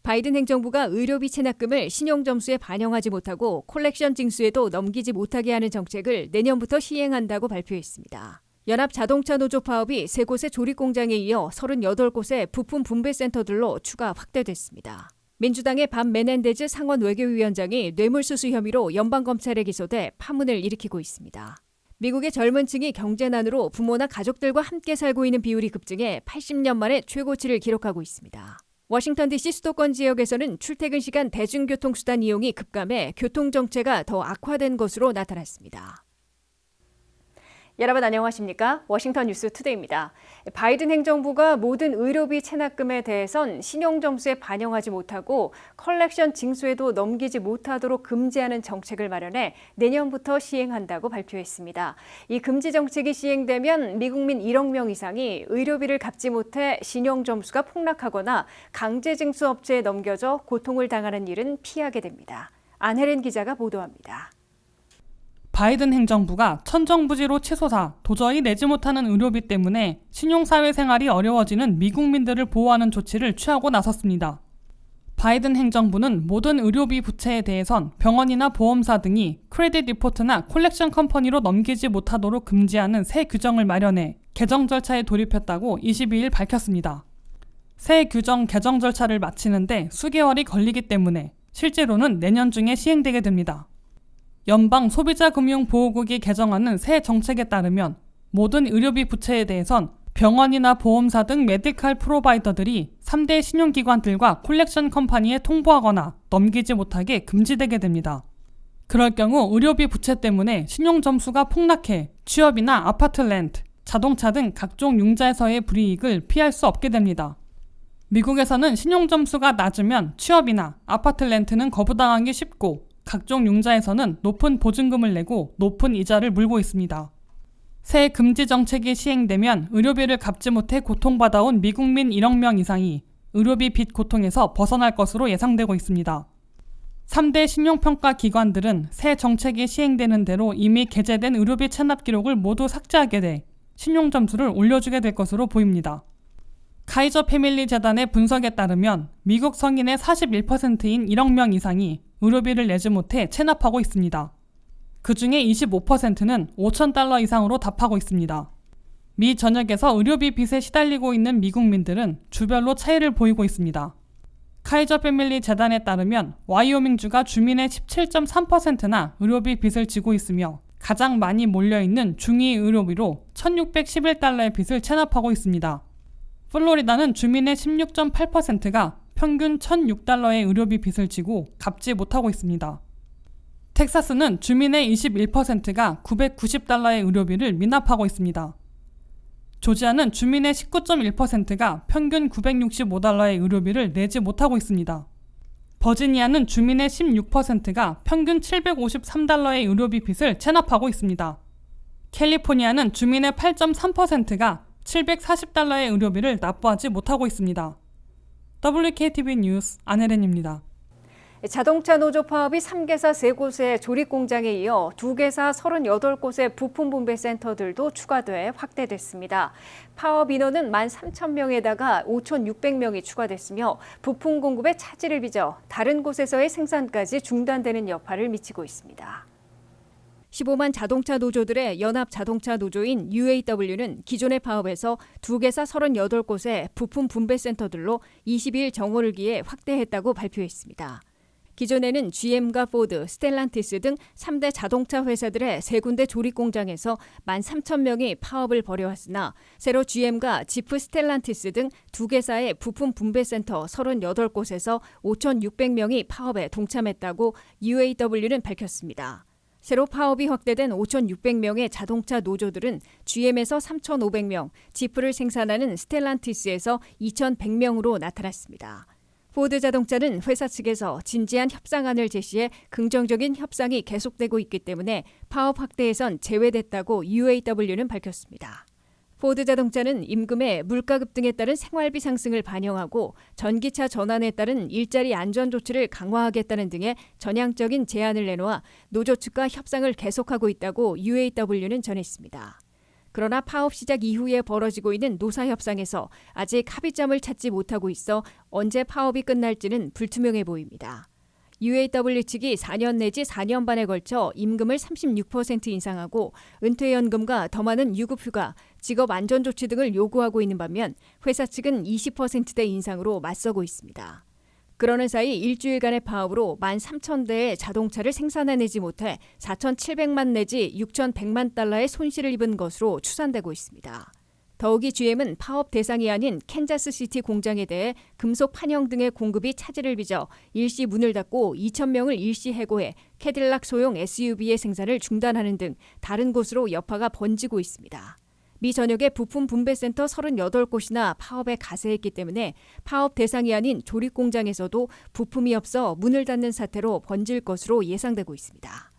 바이든 행정부가 의료비 체납금을 신용점수에 반영하지 못하고 콜렉션 징수에도 넘기지 못하게 하는 정책을 내년부터 시행한다고 발표했습니다. 연합자동차노조 파업이 3곳의 조립공장에 이어 38곳의 부품 분배센터들로 추가 확대됐습니다. 민주당의 밥 메넨데즈 상원 외교위원장이 뇌물수수 혐의로 연방검찰에 기소돼 파문을 일으키고 있습니다. 미국의 젊은 층이 경제난으로 부모나 가족들과 함께 살고 있는 비율이 급증해 80년 만에 최고치를 기록하고 있습니다. 워싱턴 DC 수도권 지역에서는 출퇴근 시간 대중교통수단 이용이 급감해 교통정체가 더 악화된 것으로 나타났습니다. 여러분 안녕하십니까? 워싱턴 뉴스 투데이입니다. 바이든 행정부가 모든 의료비 체납금에 대해선 신용점수에 반영하지 못하고 컬렉션 징수에도 넘기지 못하도록 금지하는 정책을 마련해 내년부터 시행한다고 발표했습니다. 이 금지 정책이 시행되면 미국민 1억 명 이상이 의료비를 갚지 못해 신용점수가 폭락하거나 강제징수업체에 넘겨져 고통을 당하는 일은 피하게 됩니다. 안혜린 기자가 보도합니다. 바이든 행정부가 천정부지로 치솟아 도저히 내지 못하는 의료비 때문에 신용사회생활이 어려워지는 미국민들을 보호하는 조치를 취하고 나섰습니다. 바이든 행정부는 모든 의료비 부채에 대해선 병원이나 보험사 등이 크레딧 리포트나 콜렉션 컴퍼니로 넘기지 못하도록 금지하는 새 규정을 마련해 개정 절차에 돌입했다고 22일 밝혔습니다. 새 규정 개정 절차를 마치는데 수개월이 걸리기 때문에 실제로는 내년 중에 시행되게 됩니다. 연방소비자금융보호국이 개정하는 새 정책에 따르면 모든 의료비 부채에 대해선 병원이나 보험사 등 메디컬 프로바이더들이 3대 신용기관들과 콜렉션 컴퍼니에 통보하거나 넘기지 못하게 금지되게 됩니다. 그럴 경우 의료비 부채 때문에 신용점수가 폭락해 취업이나 아파트 렌트, 자동차 등 각종 융자에서의 불이익을 피할 수 없게 됩니다. 미국에서는 신용점수가 낮으면 취업이나 아파트 렌트는 거부당하기 쉽고 각종 융자에서는 높은 보증금을 내고 높은 이자를 물고 있습니다. 새 금지 정책이 시행되면 의료비를 갚지 못해 고통받아온 미국민 1억 명 이상이 의료비 빚 고통에서 벗어날 것으로 예상되고 있습니다. 3대 신용평가 기관들은 새 정책이 시행되는 대로 이미 게재된 의료비 체납 기록을 모두 삭제하게 돼 신용점수를 올려주게 될 것으로 보입니다. 카이저 패밀리 재단의 분석에 따르면 미국 성인의 41%인 1억 명 이상이 의료비를 내지 못해 체납하고 있습니다. 그 중에 25%는 $5,000 이상으로 답하고 있습니다. 미 전역에서 의료비 빚에 시달리고 있는 미국민들은 주별로 차이를 보이고 있습니다. 카이저 패밀리 재단에 따르면 와이오밍주가 주민의 17.3%나 의료비 빚을 지고 있으며 가장 많이 몰려있는 중위 의료비로 $1,611의 빚을 체납하고 있습니다. 플로리다는 주민의 16.8%가 평균 $1,006의 의료비 빚을 지고 갚지 못하고 있습니다. 텍사스는 주민의 21%가 $990의 의료비를 미납하고 있습니다. 조지아는 주민의 19.1%가 평균 $965의 의료비를 내지 못하고 있습니다. 버지니아는 주민의 16%가 평균 $753의 의료비 빚을 체납하고 있습니다. 캘리포니아는 주민의 8.3%가 $740의 의료비를 납부하지 못하고 있습니다. WKTV 뉴스 안혜린입니다. 자동차 노조 파업이 3개사 3곳의 조립공장에 이어 2개사 38곳의 부품 분배 센터들도 추가돼 확대됐습니다. 파업 인원은 13,000명에다가 5,600명이 추가됐으며 부품 공급에 차질을 빚어 다른 곳에서의 생산까지 중단되는 여파를 미치고 있습니다. 15만 자동차 노조들의 연합자동차 노조인 UAW는 기존의 파업에서 2개사 38곳의 부품 분배센터들로 22일 정오를 기해 확대했다고 발표했습니다. 기존에는 GM과 포드, 스텔란티스 등 3대 자동차 회사들의 3군데 조립공장에서 13,000명이 파업을 벌여왔으나 새로 GM과 지프 스텔란티스 등 2개사의 부품 분배센터 38곳에서 5,600명이 파업에 동참했다고 UAW는 밝혔습니다. 새로 파업이 확대된 5,600명의 자동차 노조들은 GM에서 3,500명, 지프를 생산하는 스텔란티스에서 2,100명으로 나타났습니다. 포드 자동차는 회사 측에서 진지한 협상안을 제시해 긍정적인 협상이 계속되고 있기 때문에 파업 확대에선 제외됐다고 UAW는 밝혔습니다. 포드 자동차는 임금에 물가급 등에 따른 생활비 상승을 반영하고 전기차 전환에 따른 일자리 안전 조치를 강화하겠다는 등의 전향적인 제안을 내놓아 노조 측과 협상을 계속하고 있다고 UAW는 전했습니다. 그러나 파업 시작 이후에 벌어지고 있는 노사 협상에서 아직 합의점을 찾지 못하고 있어 언제 파업이 끝날지는 불투명해 보입니다. UAW 측이 4년 내지 4년 반에 걸쳐 임금을 36% 인상하고 은퇴연금과 더 많은 유급휴가, 직업안전조치 등을 요구하고 있는 반면 회사 측은 20%대 인상으로 맞서고 있습니다. 그러는 사이 일주일간의 파업으로 13,000대의 자동차를 생산해내지 못해 4,700만 내지 6,100만 달러의 손실을 입은 것으로 추산되고 있습니다. 더욱이 GM은 파업 대상이 아닌 캔자스시티 공장에 대해 금속 판형 등의 공급이 차질을 빚어 일시 문을 닫고 2,000명을 일시 해고해 캐딜락 소형 SUV의 생산을 중단하는 등 다른 곳으로 여파가 번지고 있습니다. 미 전역의 부품 분배센터 38곳이나 파업에 가세했기 때문에 파업 대상이 아닌 조립 공장에서도 부품이 없어 문을 닫는 사태로 번질 것으로 예상되고 있습니다.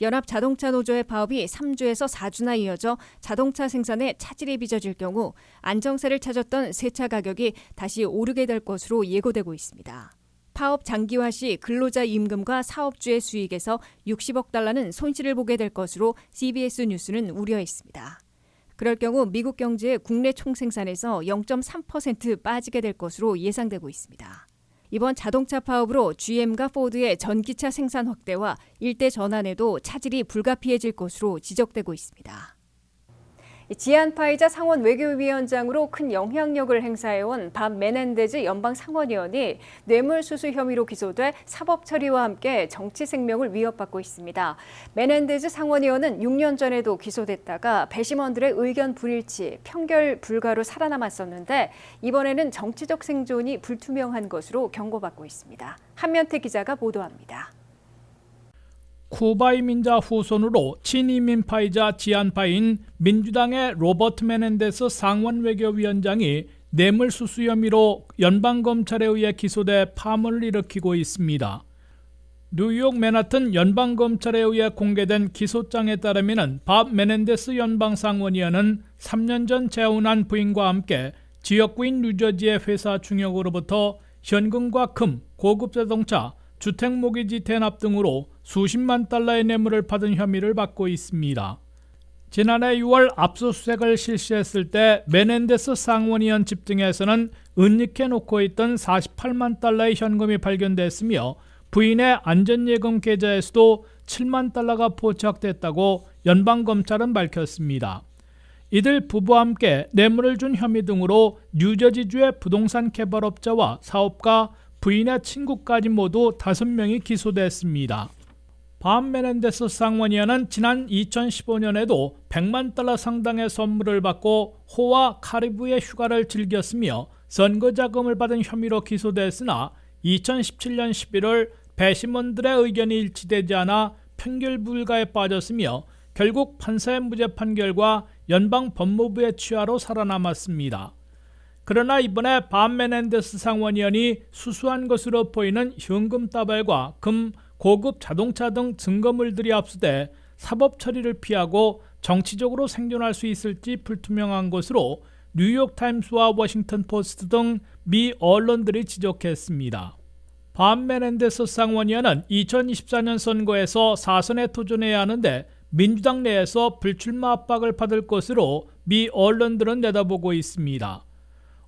연합자동차노조의 파업이 3주에서 4주나 이어져 자동차 생산에 차질이 빚어질 경우 안정세를 찾았던 세차 가격이 다시 오르게 될 것으로 예고되고 있습니다. 파업 장기화 시 근로자 임금과 사업주의 수익에서 60억 달러는 손실을 보게 될 것으로 CBS 뉴스는 우려했습니다. 그럴 경우 미국 경제의 국내 총생산에서 0.3% 빠지게 될 것으로 예상되고 있습니다. 이번 자동차 파업으로 GM과 포드의 전기차 생산 확대와 일대 전환에도 차질이 불가피해질 것으로 지적되고 있습니다. 지안파이자 상원 외교위원장으로 큰 영향력을 행사해온 밥 메넨데즈 연방 상원의원이 뇌물수수 혐의로 기소돼 사법 처리와 함께 정치 생명을 위협받고 있습니다. 메넨데즈 상원의원은 6년 전에도 기소됐다가 배심원들의 의견 불일치, 평결 불가로 살아남았었는데 이번에는 정치적 생존이 불투명한 것으로 경고받고 있습니다. 한면태 기자가 보도합니다. 쿠바 이민자 후손으로 친이민파이자 지안파인 민주당의 로버트 메넨데스 상원 외교위원장이 뇌물수수 혐의로 연방검찰에 의해 기소돼 파문을 일으키고 있습니다. 뉴욕 맨하튼 연방검찰에 의해 공개된 기소장에 따르면 밥 메넨데스 연방상원의원은 3년 전 재혼한 부인과 함께 지역구인 뉴저지의 회사 중역으로부터 현금과 금, 고급 자동차, 주택 모기지 대납 등으로 수십만 달러의 뇌물을 받은 혐의를 받고 있습니다. 지난해 6월 압수수색을 실시했을 때 메넨데스 상원의원 집 등에서는 은닉해 놓고 있던 48만 달러의 현금이 발견됐으며 부인의 안전예금 계좌에서도 7만 달러가 포착됐다고 연방검찰은 밝혔습니다. 이들 부부와 함께 뇌물을 준 혐의 등으로 뉴저지주의 부동산 개발업자와 사업가, 부인의 친구까지 모두 5명이 기소됐습니다. 밥 메넨데스 상원의원은 지난 2015년에도 100만 달러 상당의 선물을 받고 호와 카리브해 휴가를 즐겼으며 선거자금을 받은 혐의로 기소됐으나 2017년 11월 배심원들의 의견이 일치되지 않아 판결 불가에 빠졌으며 결국 판사의 무죄 판결과 연방 법무부의 취하로 살아남았습니다. 그러나 이번에 밥 메넨데스 상원의원이 수수한 것으로 보이는 현금 다발과 금, 고급 자동차 등 증거물들이 압수돼 사법 처리를 피하고 정치적으로 생존할 수 있을지 불투명한 것으로 뉴욕타임스와 워싱턴 포스트 등 미 언론들이 지적했습니다. 밥 메넨데스 상원의원은 2024년 선거에서 4선에 도전해야 하는데 민주당 내에서 불출마 압박을 받을 것으로 미 언론들은 내다보고 있습니다.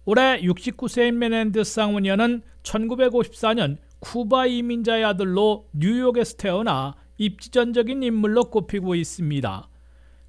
올해 69세인 메넨데스 상원의원은 1954년 쿠바 이민자의 아들로 뉴욕에서 태어나 입지전적인 인물로 꼽히고 있습니다.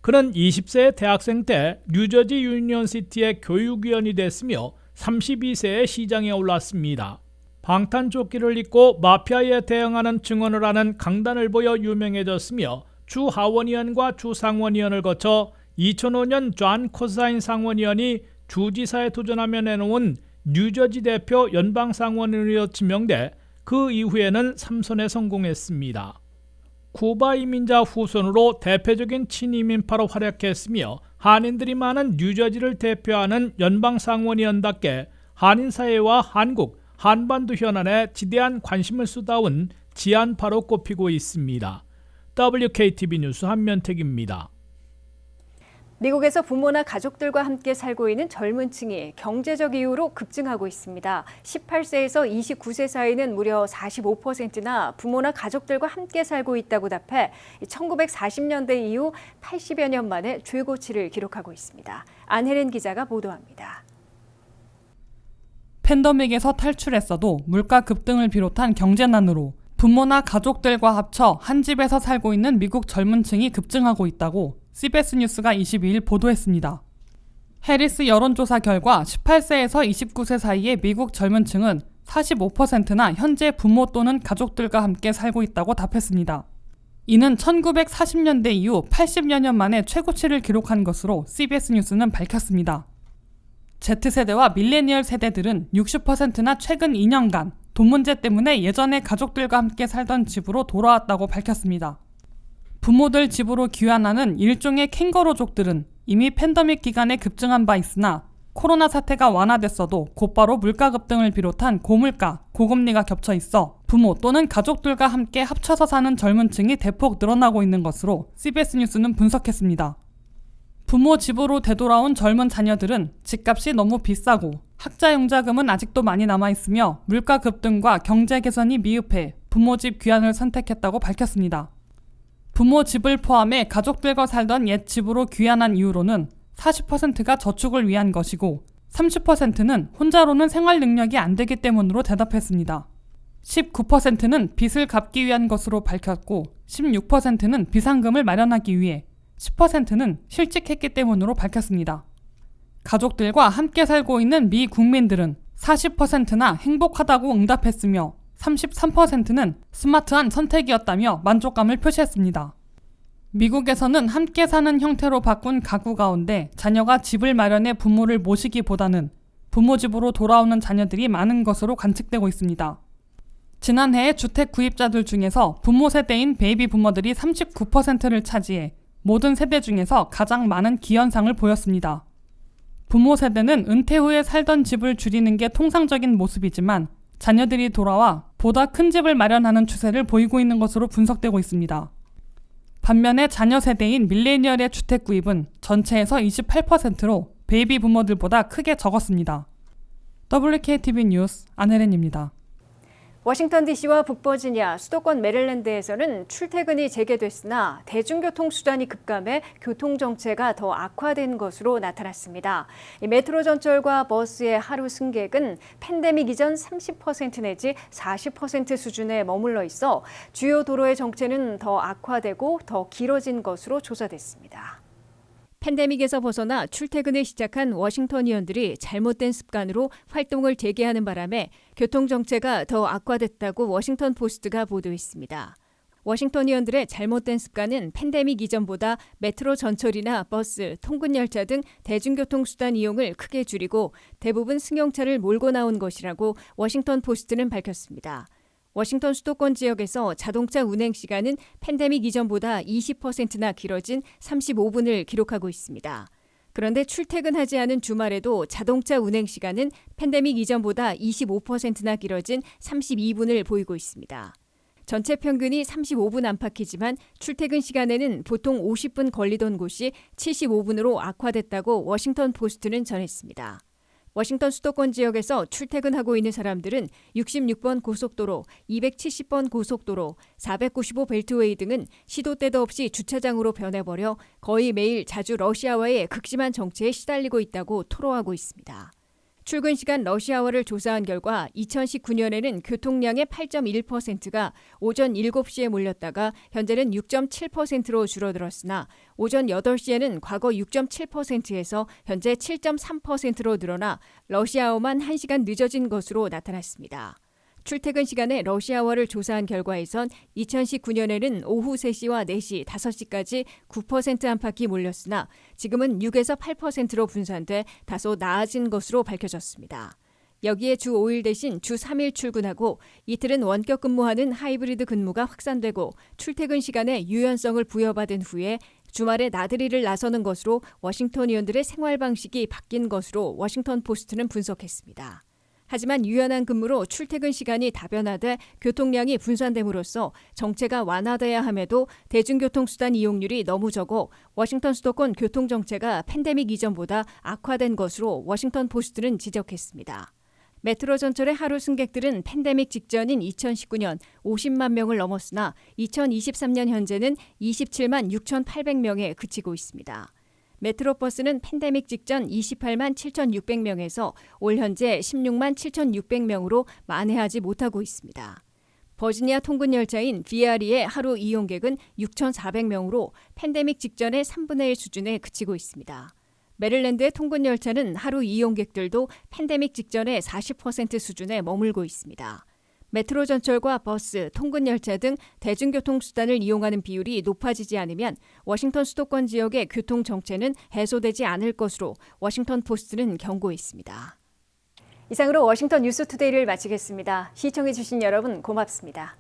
그는 20세의 대학생 때 뉴저지 유니언시티의 교육위원이 됐으며 32세에 시장에 올랐습니다. 방탄조끼를 입고 마피아에 대응하는 증언을 하는 강단을 보여 유명해졌으며 주 하원의원과 주 상원의원을 거쳐 2005년 존 코사인 상원의원이 주지사에 도전하며 내놓은 뉴저지 대표 연방상원의원으로 지명돼 그 이후에는 3선에 성공했습니다. 쿠바 이민자 후손으로 대표적인 친이민파로 활약했으며 한인들이 많은 뉴저지를 대표하는 연방상원의원답게 한인사회와 한국, 한반도 현안에 지대한 관심을 쏟아온 지안파로 꼽히고 있습니다. WKTV 뉴스 한면택입니다. 미국에서 부모나 가족들과 함께 살고 있는 젊은 층이 경제적 이유로 급증하고 있습니다. 18세에서 29세 사이는 무려 45%나 부모나 가족들과 함께 살고 있다고 답해 1940년대 이후 80여 년 만에 최고치를 기록하고 있습니다. 안혜린 기자가 보도합니다. 팬데믹에서 탈출했어도 물가 급등을 비롯한 경제난으로 부모나 가족들과 합쳐 한 집에서 살고 있는 미국 젊은 층이 급증하고 있다고 CBS 뉴스가 22일 보도했습니다. 해리스 여론조사 결과 18세에서 29세 사이의 미국 젊은 층은 45%나 현재 부모 또는 가족들과 함께 살고 있다고 답했습니다. 이는 1940년대 이후 80여 년 만에 최고치를 기록한 것으로 CBS 뉴스는 밝혔습니다. Z세대와 밀레니얼 세대들은 60%나 최근 2년간 돈 문제 때문에 예전에 가족들과 함께 살던 집으로 돌아왔다고 밝혔습니다. 부모들 집으로 귀환하는 일종의 캥거루족들은 이미 팬데믹 기간에 급증한 바 있으나 코로나 사태가 완화됐어도 곧바로 물가 급등을 비롯한 고물가, 고금리가 겹쳐 있어 부모 또는 가족들과 함께 합쳐서 사는 젊은 층이 대폭 늘어나고 있는 것으로 CBS 뉴스는 분석했습니다. 부모 집으로 되돌아온 젊은 자녀들은 집값이 너무 비싸고 학자 용자금은 아직도 많이 남아있으며 물가 급등과 경제 개선이 미흡해 부모 집 귀환을 선택했다고 밝혔습니다. 부모 집을 포함해 가족들과 살던 옛 집으로 귀환한 이유로는 40%가 저축을 위한 것이고 30%는 혼자로는 생활 능력이 안 되기 때문으로 대답했습니다. 19%는 빚을 갚기 위한 것으로 밝혔고 16%는 비상금을 마련하기 위해 10%는 실직했기 때문으로 밝혔습니다. 가족들과 함께 살고 있는 미 국민들은 40%나 행복하다고 응답했으며 33%는 스마트한 선택이었다며 만족감을 표시했습니다. 미국에서는 함께 사는 형태로 바꾼 가구 가운데 자녀가 집을 마련해 부모를 모시기보다는 부모 집으로 돌아오는 자녀들이 많은 것으로 관측되고 있습니다. 지난해에 주택 구입자들 중에서 부모 세대인 베이비 부머들이 39%를 차지해 모든 세대 중에서 가장 많은 기현상을 보였습니다. 부모 세대는 은퇴 후에 살던 집을 줄이는 게 통상적인 모습이지만 자녀들이 돌아와 보다 큰 집을 마련하는 추세를 보이고 있는 것으로 분석되고 있습니다. 반면에 자녀 세대인 밀레니얼의 주택 구입은 전체에서 28%로 베이비 부머들보다 크게 적었습니다. WKTV 뉴스 안혜린입니다. 워싱턴 DC와 북버지니아, 수도권 메릴랜드에서는 출퇴근이 재개됐으나 대중교통 수단이 급감해 교통 정체가 더 악화된 것으로 나타났습니다. 메트로 전철과 버스의 하루 승객은 팬데믹 이전 30% 내지 40% 수준에 머물러 있어 주요 도로의 정체는 더 악화되고 더 길어진 것으로 조사됐습니다. 팬데믹에서 벗어나 출퇴근을 시작한 워싱턴이언들이 잘못된 습관으로 활동을 재개하는 바람에 교통 정체가 더 악화됐다고 워싱턴 포스트가 보도했습니다. 워싱턴이언들의 잘못된 습관은 팬데믹 이전보다 메트로 전철이나 버스, 통근열차 등 대중교통 수단 이용을 크게 줄이고 대부분 승용차를 몰고 나온 것이라고 워싱턴 포스트는 밝혔습니다. 워싱턴 수도권 지역에서 자동차 운행 시간은 팬데믹 이전보다 20%나 길어진 35분을 기록하고 있습니다. 그런데 출퇴근하지 않은 주말에도 자동차 운행 시간은 팬데믹 이전보다 25%나 길어진 32분을 보이고 있습니다. 전체 평균이 35분 안팎이지만 출퇴근 시간에는 보통 50분 걸리던 곳이 75분으로 악화됐다고 워싱턴 포스트는 전했습니다. 워싱턴 수도권 지역에서 출퇴근하고 있는 사람들은 66번 고속도로, 270번 고속도로, 495 벨트웨이 등은 시도 때도 없이 주차장으로 변해버려 거의 매일 자주 러시아와의 극심한 정체에 시달리고 있다고 토로하고 있습니다. 출근 시간 러시아워를 조사한 결과 2019년에는 교통량의 8.1%가 오전 7시에 몰렸다가 현재는 6.7%로 줄어들었으나 오전 8시에는 과거 6.7%에서 현재 7.3%로 늘어나 러시아어만 1시간 늦어진 것으로 나타났습니다. 출퇴근 시간에 러시아워를 조사한 결과에선 2019년에는 오후 3시와 4시, 5시까지 9% 안팎이 몰렸으나 지금은 6에서 8%로 분산돼 다소 나아진 것으로 밝혀졌습니다. 여기에 주 5일 대신 주 3일 출근하고 이틀은 원격 근무하는 하이브리드 근무가 확산되고 출퇴근 시간에 유연성을 부여받은 후에 주말에 나들이를 나서는 것으로 워싱턴이언들의 생활 방식이 바뀐 것으로 워싱턴 포스트는 분석했습니다. 하지만 유연한 근무로 출퇴근 시간이 다변화돼 교통량이 분산됨으로써 정체가 완화돼야 함에도 대중교통수단 이용률이 너무 적어 워싱턴 수도권 교통정체가 팬데믹 이전보다 악화된 것으로 워싱턴 포스트는 지적했습니다. 메트로 전철의 하루 승객들은 팬데믹 직전인 2019년 50만 명을 넘었으나 2023년 현재는 27만 6,800명에 그치고 있습니다. 메트로버스는 팬데믹 직전 28만 7,600명에서 올 현재 16만 7,600명으로 만회하지 못하고 있습니다. 버지니아 통근 열차인 VRE의 하루 이용객은 6,400명으로 팬데믹 직전의 3분의 1 수준에 그치고 있습니다. 메릴랜드의 통근 열차는 하루 이용객들도 팬데믹 직전의 40% 수준에 머물고 있습니다. 메트로 전철과 버스, 통근 열차 등 대중교통수단을 이용하는 비율이 높아지지 않으면 워싱턴 수도권 지역의 교통 정체는 해소되지 않을 것으로 워싱턴 포스트는 경고했습니다. 이상으로 워싱턴 뉴스투데이를 마치겠습니다. 시청해주신 여러분 고맙습니다.